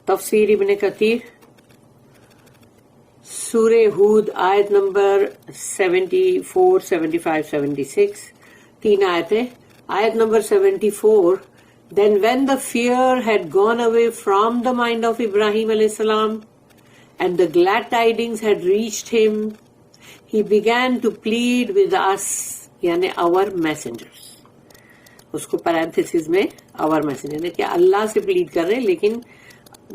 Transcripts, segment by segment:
تفسیر ابن کثیر سورہ ہود آیت نمبر 74, 75, 76 تین آیتیں. آیت number 74. Then when the fear had gone away from the mind of Ibrahim alayhi salam and the glad tidings had reached him, he began to plead with us, یعنی our messengers. اس کو پیرانتھیسس میں our messenger کہ اللہ سے played کر رہے ہیں، لیکن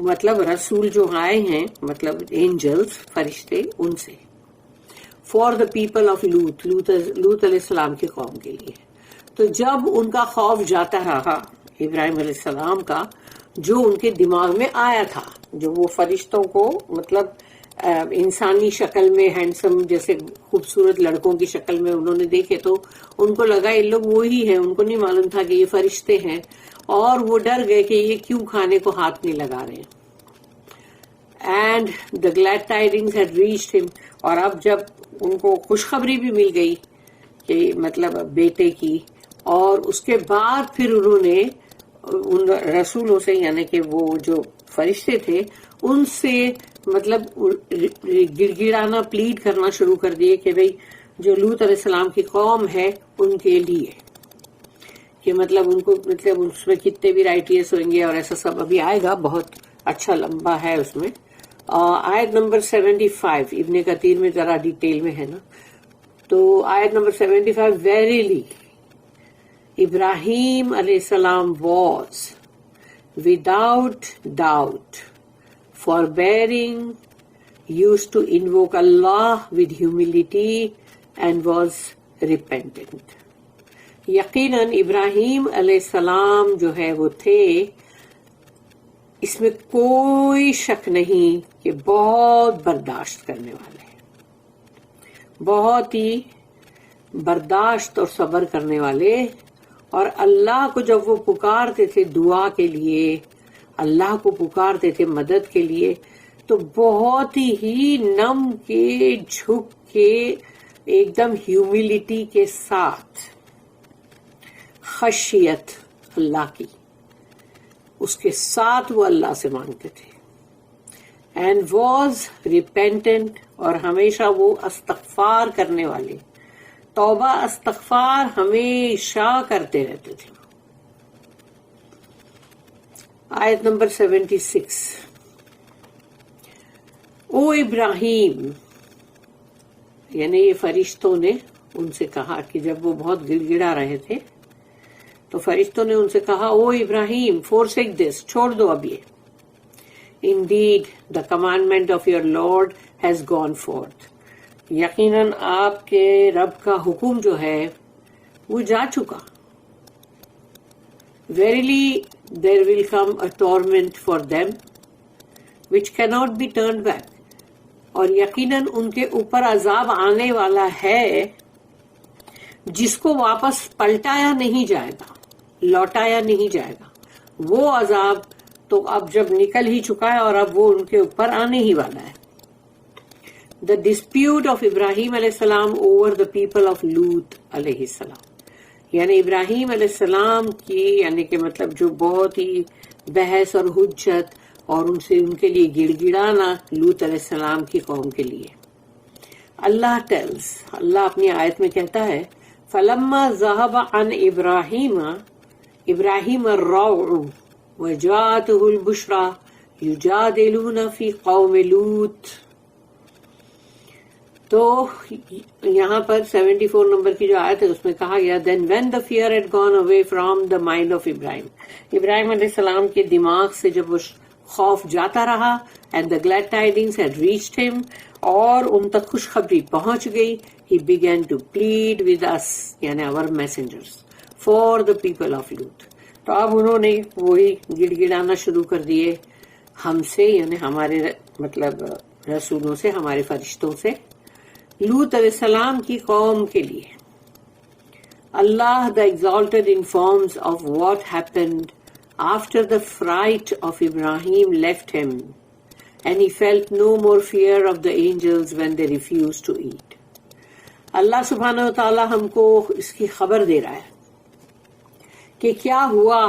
مطلب رسول جو آئے ہیں، مطلب اینجلز، فرشتے، ان سے. فار دا پیپل آف لوط علیہ السلام کی قوم کے لیے. تو جب ان کا خوف جاتا رہا ابراہیم علیہ السلام کا، جو ان کے دماغ میں آیا تھا، جو وہ فرشتوں کو مطلب انسانی شکل میں ہینڈسم جیسے خوبصورت لڑکوں کی شکل میں انہوں نے دیکھے، تو ان کو لگا یہ لوگ وہی ہیں. ان کو نہیں معلوم تھا کہ یہ فرشتے ہیں، اور وہ ڈر گئے کہ یہ کیوں کھانے کو ہاتھ نہیں لگا رہے ہیں. And the glad tidings had reached ہم، اور اب جب ان کو خوشخبری بھی مل گئی کہ مطلب بیٹے کی، اور اس کے بعد پھر انہوں نے ان رسولوں سے، یعنی کہ وہ جو فرشتے تھے، ان سے مطلب گڑ گڑانا، پلیڈ کرنا شروع کر دیے کہ بھئی جو لوط علیہ السلام کی قوم ہے ان کے لیے، کہ مطلب ان کو مطلب اس میں کتنے بھی رائٹیس ہوئیں گے اور ایسا سب ابھی آئے گا، بہت اچھا لمبا ہے اس میں. آیت نمبر 75 ابن کثیر میں ذرا ڈیٹیل میں ہے نا. تو آیت نمبر 75. ویریلی ابراہیم علیہ السلام was without doubt forbearing, used to invoke Allah with humility and was repentant. یقیناً ابراہیم علیہ السلام جو ہے وہ تھے، اس میں کوئی شک نہیں کہ بہت برداشت کرنے والے، بہت ہی برداشت اور صبر کرنے والے. اور اللہ کو جب وہ پکارتے تھے دعا کے لیے، اللہ کو پکارتے تھے مدد کے لیے، تو بہت ہی نم کے، جھک کے، ایک دم ہیوملٹی کے ساتھ، خشیت اللہ کی اس کے ساتھ وہ اللہ سے مانگتے تھے. اینڈ واز ریپینٹنٹ، اور ہمیشہ وہ استغفار کرنے والے، توبہ استغفار ہمیشہ کرتے رہتے تھے. آیت نمبر 76. او ابراہیم، یعنی یہ فرشتوں نے ان سے کہا کہ جب وہ بہت گڑ گڑا رہے تھے تو فرشتوں نے ان سے کہا، او ابراہیم، forsake this، چھوڑ دو اب یہ. Indeed, the commandment of your Lord has gone forth. یقیناً آپ کے رب کا حکم جو ہے وہ جا چکا. Verily, there will come a torment for them which cannot be turned back. اور یقیناً ان کے اوپر عذاب آنے والا ہے جس کو واپس پلٹایا نہیں جائے گا، لوٹایا نہیں جائے گا. وہ عذاب تو اب جب نکل ہی چکا ہے اور اب وہ ان کے اوپر آنے ہی والا ہے. The dispute of Ibrahim علیہ السلام over the people of Lut علیہ السلام، یعنی ابراہیم علیہ السلام کی، یعنی کہ مطلب جو بہت ہی بحث اور حجت اور ان سے ان کے لیے گڑ گڑانا لوط علیہ السلام کی قوم کے لیے. اللہ ٹیلز، اللہ اپنی آیت میں کہتا ہے، فَلَمَّا ذَهَبَ عَنْ إِبْرَاهِيمَ الرَّوْعُ وَجَاءَتْهُ الْبُشْرَى يُجَادِلُونَ فِي قَوْمِ لُوط. تو یہاں پر 74 نمبر کی جو آیت ہے اس میں کہا گیا، then when the fear had gone away from the mind of Ibrahim، ابراہیم علیہ السلام کے دماغ سے جب وہ خوف جاتا رہا، and the glad tidings had reached him، اور ان تک خوشخبری پہنچ گئی، he began to plead with us، یعنی our messengers، for the people of Lut. تو اب انہوں نے وہی گڑ گڑانا شروع کر دیے ہم سے، یعنی ہمارے مطلب رسولوں سے، ہمارے فرشتوں سے، لوط علیہ السلام کی قوم کے لیے. Allah the Exalted informs of what happened after the fright of Ibrahim left him, and he felt no more fear of the angels when they refused to eat. اللہ سبحانہ و تعالی ہم کو اس کی خبر دے رہا ہے کہ کیا ہوا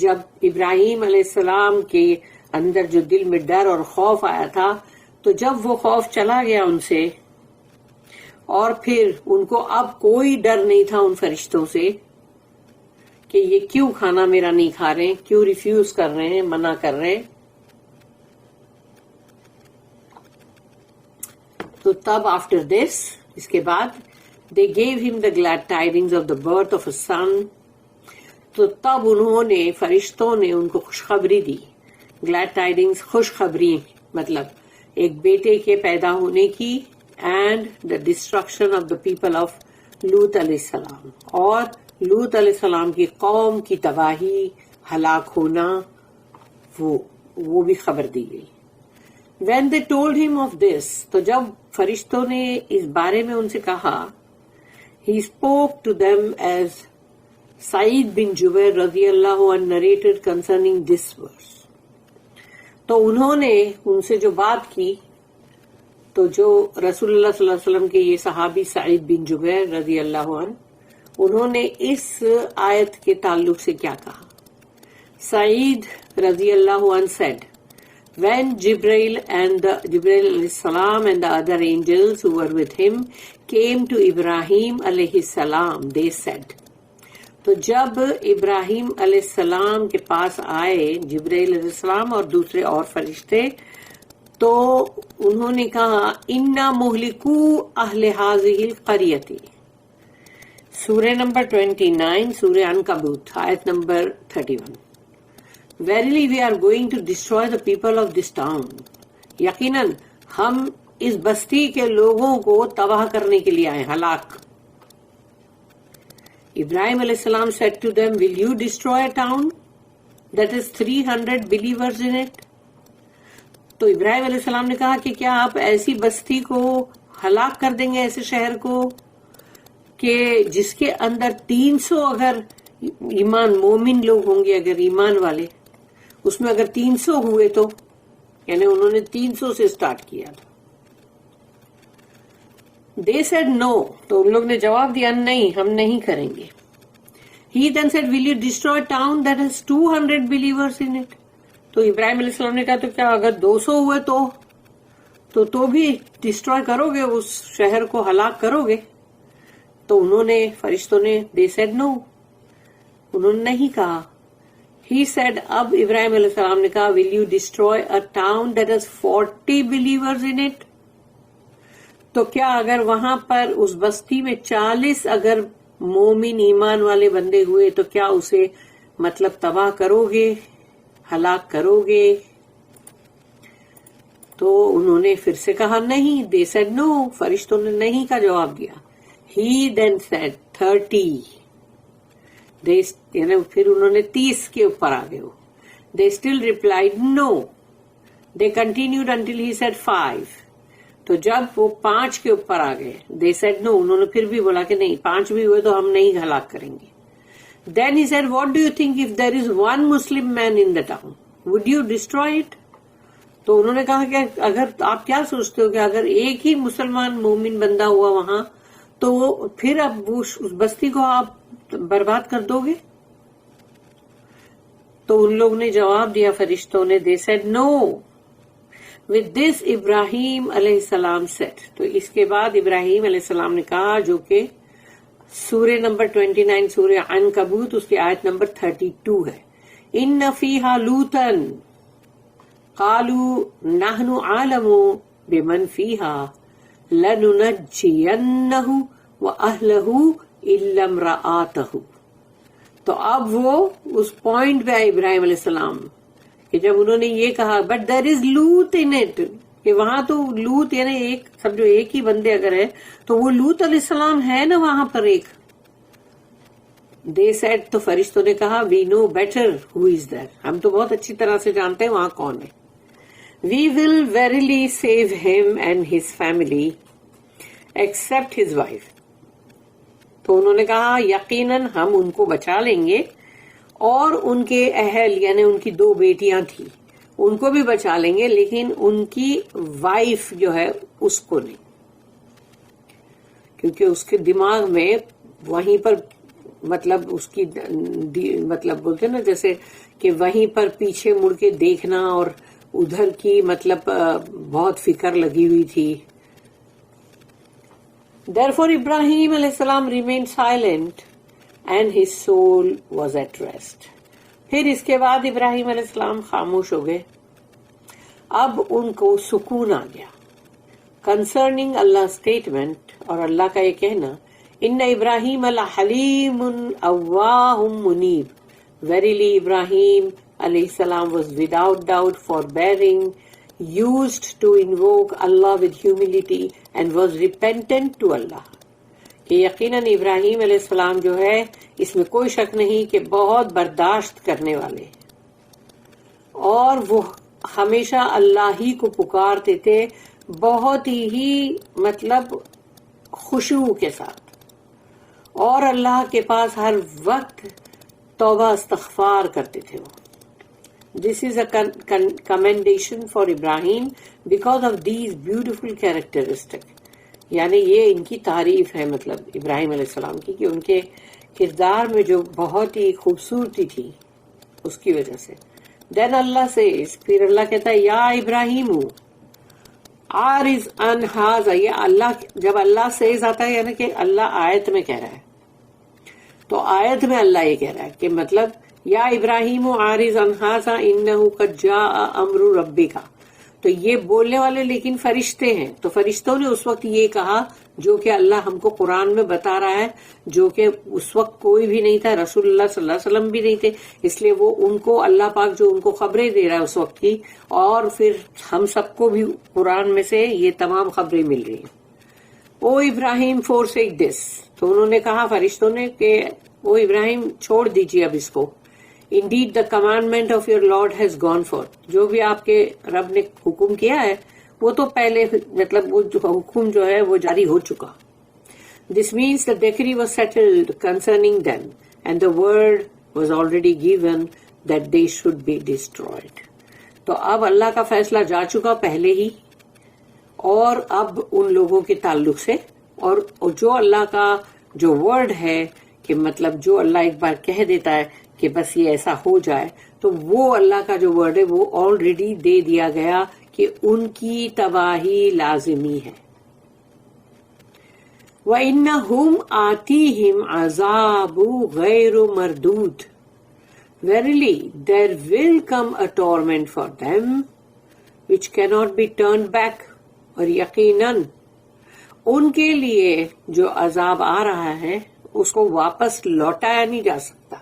جب ابراہیم علیہ السلام کے اندر جو دل میں ڈر اور خوف آیا تھا، تو جب وہ خوف چلا گیا ان سے، اور پھر ان کو اب کوئی ڈر نہیں تھا ان فرشتوں سے کہ یہ کیوں کھانا میرا نہیں کھا رہے، کیوں ریفیوز کر رہے ہیں، منع کر رہے ہیں. تو تب آفٹر دس، اس کے بعد they gave him the glad tidings of the birth of a son. تو تب انہوں نے، فرشتوں نے ان کو خوشخبری دی. glad tidings خوشخبری، مطلب ایک بیٹے کے پیدا ہونے کی، and the destruction of the people of لوط علیہ السلام، اور لوط علیہ السلام کی قوم کی تباہی، ہلاک ہونا، وہ بھی خبر دی گئی. When they told him of this، تو جب فرشتوں نے اس بارے میں ان سے کہا، he spoke to them as سعید بن جبیر رضی اللہ عنہ narrated concerning this verse. تو انہوں نے ان سے جو بات کی، تو جو رسول اللہ صلی اللہ علیہ وسلم کے یہ صحابی سعید بن جبیر رضی اللہ عنہ، انہوں نے اس آیت کے تعلق سے کیا کہا. سعید رضی اللہ عنہ said, when Jibreel alayhi salam and the other angels who were with him came to Ibrahim alayhi salam, they said. تو جب ابراہیم علیہ السلام کے پاس آئے جبرائیل علیہ السلام اور دوسرے اور فرشتے، تو انہوں نے کہا، اِنَّا مُهْلِكُو أَهْلِ هَٰذِهِ الْقَرْيَةِ، سورہ نمبر 29، سورہ عنکبوت، آیت number 31. Verily we are going to destroy the people of this town. یقیناً ہم اس بستی کے لوگوں کو تباہ کرنے کے لیے آئے، ہلاک. Ibrahim alayhi salam said to them, will you destroy a town that has 300 believers in it? تو ابراہیم علیہ السلام نے کہا کہ کیا آپ ایسی بستی کو ہلاک کر دیں گے، ایسے شہر کو کہ جس کے اندر 300 اگر ایمان مومن لوگ ہوں گے، اگر ایمان والے، اس میں اگر 300 ہوئے تو، یعنی انہوں نے 300 سے سٹارٹ کیا تھا. They said no، تو ان لوگ نے جواب دیا نہیں، ہم نہیں کریں گے. He then said, will you destroy a town that has 200 believers in it؟ تو ابراہیم علیہ السلام نے کہا تو کیا اگر 200 ہوئے تو بھی ڈسٹروائے کرو گے، اس شہر کو ہلاک کرو گے؟ تو انہوں نے، فرشتوں نے، they said no، انہوں نے نہیں کہا. He said، اب ابراہیم علیہ السلام نے کہا، will you destroy a town that has 40 believers in it؟ تو کیا اگر وہاں پر اس بستی میں 40 اگر مومن ایمان والے بندے ہوئے تو کیا اسے مطلب تباہ کرو گے، ہلاک کرو گے؟ تو انہوں نے پھر سے کہا نہیں. They said no، فرشتوں نے نہیں کا جواب دیا. He then said 30، یعنی پھر انہوں نے 30 کے اوپر آ گئے. They still replied no. They continued until he said 5. تو جب وہ 5 کے اوپر آ گئے، they said no، انہوں نے پھر بھی بولا کہ نہیں، 5 بھی ہوئے تو ہم نہیں ہلاک کریں گے. Then he said, what do you think if there is one Muslim man in the town? Would you destroy it؟ تو انہوں نے کہا کہ اگر آپ کیا سوچتے ہو کہ اگر ایک ہی مسلمان مومن بندہ ہوا وہاں، تو پھر اب اس بستی کو آپ برباد کر دو گے؟ تو ان لوگ نے جواب دیا، فرشتوں نے، they said no. With this ابراہیم علیہ السلام said، تو اس کے بعد ابراہیم علیہ السلام نے کہا، جو کہ سورہ نمبر 29 سورہ عنکبوت، اس کی آیت نمبر 32 ہے، ان فیہا لوطا قالوا نحن عالم بمن فیہا لننجینہ واہلہ الا امرأتہ. تو اب وہ اس پوائنٹ پہ آئے ابراہیم علیہ السلام کہ جب انہوں نے یہ کہا but there is Lut in it, کہ وہاں تو لوط یعنی ایک سمجھو ایک ہی بندے اگر ہے تو وہ لوط علیہ السلام ہے نا وہاں پر ایک. دے سیڈ، تو فرشتوں نے کہا وی نو بیٹر ہو از دیر، ہم تو بہت اچھی طرح سے جانتے ہیں وہاں کون ہے. وی ول ویریلی سیو ہم and his family accept his wife. تو انہوں نے کہا یقیناً ہم ان کو بچا لیں گے اور ان کے اہل یعنی ان کی 2 بیٹیاں تھیں ان کو بھی بچا لیں گے، لیکن ان کی وائف جو ہے اس کو نہیں، کیونکہ اس کے دماغ میں وہیں پر مطلب اس کی مطلب بولتے نا جیسے کہ وہیں پر پیچھے مڑ کے دیکھنا اور ادھر کی مطلب بہت فکر لگی ہوئی تھی. Therefore Ibrahim علیہ السلام remained silent and his soul was at rest. پھر اس کے بعد ابراہیم علیہ السلام خاموش ہو گئے. اب ان کو سکون آ گیا. Concerning Allah's statement اور اللہ کا یہ کہنا ان ابراہیم لحلیم اواہ منیب. Verily Ibrahim alayhi salam was without doubt forbearing, used to invoke Allah with humility and was repentant to Allah. کہ یقیناً ابراہیم علیہ السلام جو ہے اس میں کوئی شک نہیں کہ بہت برداشت کرنے والے اور وہ ہمیشہ اللہ ہی کو پکارتے تھے بہت ہی مطلب خشوع کے ساتھ اور اللہ کے پاس ہر وقت توبہ استغفار کرتے تھے وہ. This is a commendation for Ibrahim because of these beautiful characteristics. یعنی یہ ان کی تعریف ہے مطلب ابراہیم علیہ السلام کی کہ ان کے کردار میں جو بہت ہی خوبصورتی تھی اس کی وجہ سے. Then Allah says, پھر اللہ کہتا ہے یا ابراہیم عارض عن ھذا. یہ اللہ جب اللہ says آتا ہے یعنی کہ اللہ آیت میں کہہ رہا ہے تو آیت میں اللہ یہ کہہ رہا ہے کہ مطلب یا ابراہیم عارض عن ھذا انہ قد جاء امر ربک. تو یہ بولنے والے لیکن فرشتے ہیں تو فرشتوں نے اس وقت یہ کہا جو کہ اللہ ہم کو قرآن میں بتا رہا ہے جو کہ اس وقت کوئی بھی نہیں تھا, رسول اللہ صلی اللہ علیہ وسلم بھی نہیں تھے, اس لیے وہ ان کو اللہ پاک جو ان کو خبریں دے رہا ہے اس وقت کی اور پھر ہم سب کو بھی قرآن میں سے یہ تمام خبریں مل رہی ہیں. او ابراہیم forsake this. تو انہوں نے کہا فرشتوں نے کہ او ابراہیم چھوڑ دیجیے اب اس کو. Indeed the commandment of your Lord has gone forth. جو بھی آپ کے رب نے حکم کیا ہے وہ تو پہلے مطلب وہ حکم جو ہے وہ جاری ہو چکا. This means the decree was settled concerning them and the word was already given that they should be destroyed. تو اب اللہ کا فیصلہ جا چکا پہلے ہی اور اب ان لوگوں کے تعلق سے اور جو اللہ کا جو ورڈ ہے کہ مطلب جو اللہ ایک بار کہہ دیتا ہے کہ بس یہ ایسا ہو جائے تو وہ اللہ کا جو ورڈ ہے وہ آلریڈی دے دیا گیا کہ ان کی تباہی لازمی ہے. وَإِنَّهُمْ آتِيهِمْ عَذَابُ غَيْرُ مَرْدُودٍ. Verily there will come a torment for them which cannot be turned back. اور یقیناً ان کے لیے جو عذاب آ رہا ہے اس کو واپس لوٹایا نہیں جا سکتا,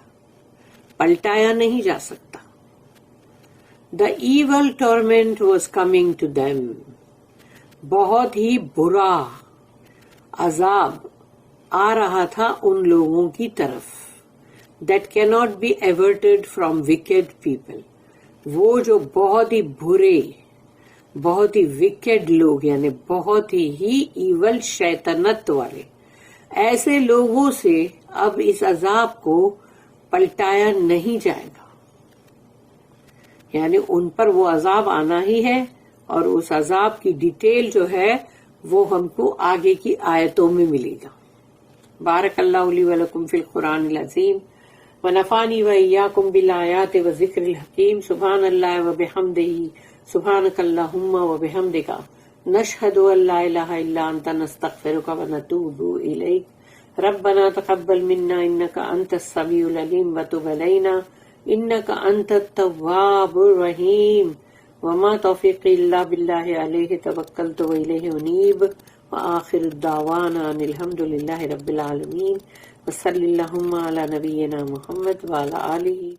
پلٹایا نہیں جا سکتا. The evil torment was coming to them. بہت ہی برا عذاب آ رہا تھا ان لوگوں کی طرف. That cannot be averted from wicked people. وہ جو بہت ہی برے بہت ہی وکیڈ لوگ یعنی بہت ہی ایول شیطنت والے ایسے لوگوں سے اب اس عذاب کو پلٹایا نہیں جائے گا. یعنی ان پر وہ عذاب آنا ہی ہے اور اس عذاب کی ڈیٹیل جو ہے وہ ہم کو آگے کی آیتوں میں ملے گا. بارک اللہ لی ولکم فی القرآن العظیم ونفعنی وإیاکم بالآیات والذکر الحکیم. سبحان اللہ وبحمدہ سبحانک اللہم وبحمدک نشہد ان لا الہ الا انت نستغفرک ونتوب الیک. ربنا تقبل منا انك انت السميع العليم وتب علينا انك انت التواب الرحيم وما توفيقي الا بالله عليه توكلت واليه انيب. واخر الدعوانا ان الحمد لله رب العالمين وصلى اللهم على نبينا محمد وعلى آله